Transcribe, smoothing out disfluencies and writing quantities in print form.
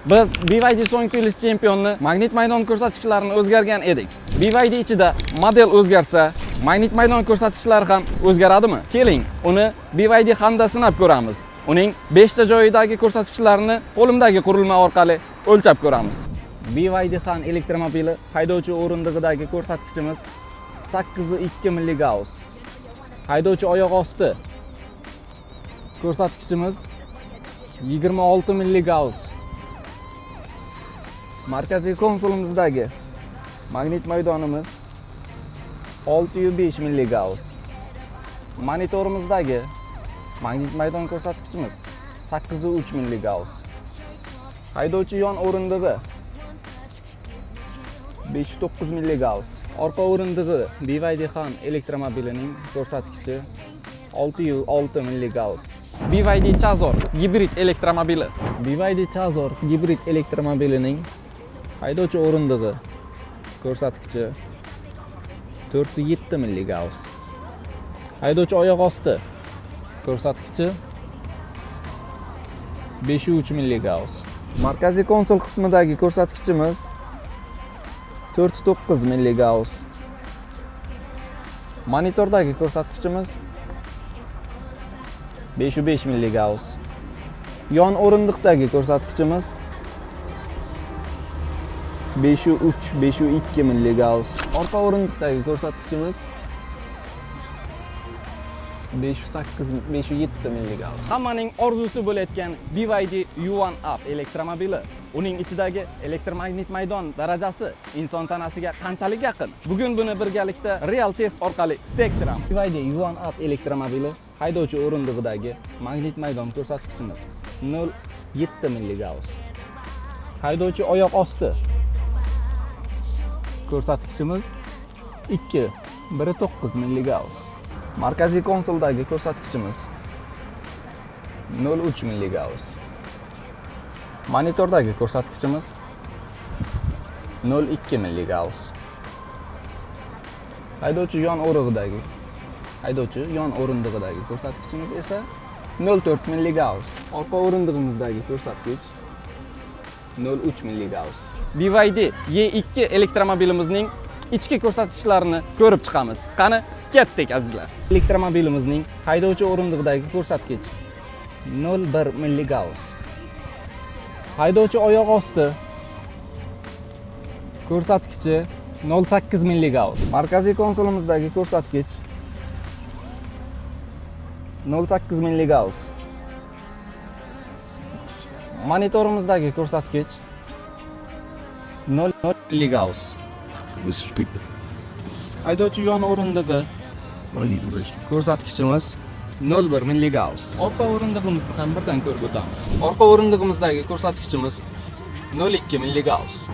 Biz BYD so'nggi yilish chempioni magnit maydon ko'rsatkichlarini o'zgargan edik. BYD ichida model o'zgarsa, magnit maydon ko'rsatkichlari ham o'zgaradimi? Keling, uni BYD hamda sinab ko'ramiz. Uning 5 ta joyidagi ko'rsatkichlarini qo'limdagi qurilma orqali o'lchab ko'ramiz. BYD Han elektromobili haydovchi o'rindig'idagi ko'rsatkichimiz 8.2 milligauss. Haydovchi oyoq osti ko'rsatkichimiz 26 milligauss. Markaziy konsolimizdagi magnit maydonimiz 605 milligauss. Monitorimizdagi magnit maydon ko'rsatkichimiz 8.3 milligauss. Haydovchi yon o'rindig'i 5.9 milligauss. Orqa o'rindig'i BYD Han elektromobilining ko'rsatkichi 6.6 milligauss. BYD Chazor gibrid elektromobili. BYD Chazor gibrid elektromobilining haydovchi o'rindig'i ko'rsatkichi 4.7 milligauss. Haydovchi oyoq osti ko'rsatkichi 5.3 milligauss. Markaziy konsol qismidagi ko'rsatkichimiz 4.9 milligauss. Monitordagi ko'rsatkichimiz 5.5 milligauss. Yon o'rindiqdagi ko'rsatkichimiz 5.2 milligauss. Orqa o'rindiqdagi ko'rsatkichimiz 5.7 milligauss. Hammaning orzusi bo'layotgan BYD Yuan Up elektromobili. Uning ichidagi elektromagnit maydon darajasi inson tanasiga qanchalik yaqin? Bugun buni birgalikda real test orqali tekshiramiz. BYD Yuan Up elektromobili haydovchi o'rindig'idagi magnit maydon ko'rsatkichimiz 0.7 milligauss. Haydovchi oyoq osti ko'rsatkichimiz 1.9 milligauss. Markaziy konsoldagi ko'rsatkichimiz 0.3 milligauss. Monitordagi ko'rsatkichimiz 0.2 milligauss. Haydovchi yon o'rindig'idagi ko'rsatkichimiz esa 0.4 milligauss. Orqa o'rindig'imizdagi ko'rsatkich 0.3 milligauss. BYD Y2 elektromobilimizning ichki ko'rsatkichlarini ko'rib chiqamiz. Qani, ketdik azizlar. Elektromobilimizning haydovchi o'rindig'idagi ko'rsatkich 0.1 milligauss. Haydovchi oyoq osti ko'rsatkichi 0.8 milligauss. Markaziy konsolimizdagi ko'rsatkich 0.8 milligauss. Monitorimizdagi ko'rsatkich 0.0 milligauss. Haydovchi yon o'rindig'i ko'rsatkichimiz 0.1 milligauss. Orqa o'rindig'imizni ham birdan ko'rib o'tamiz. Orqa o'rindig'imizdagi ko'rsatkichimiz 0.2 milligauss.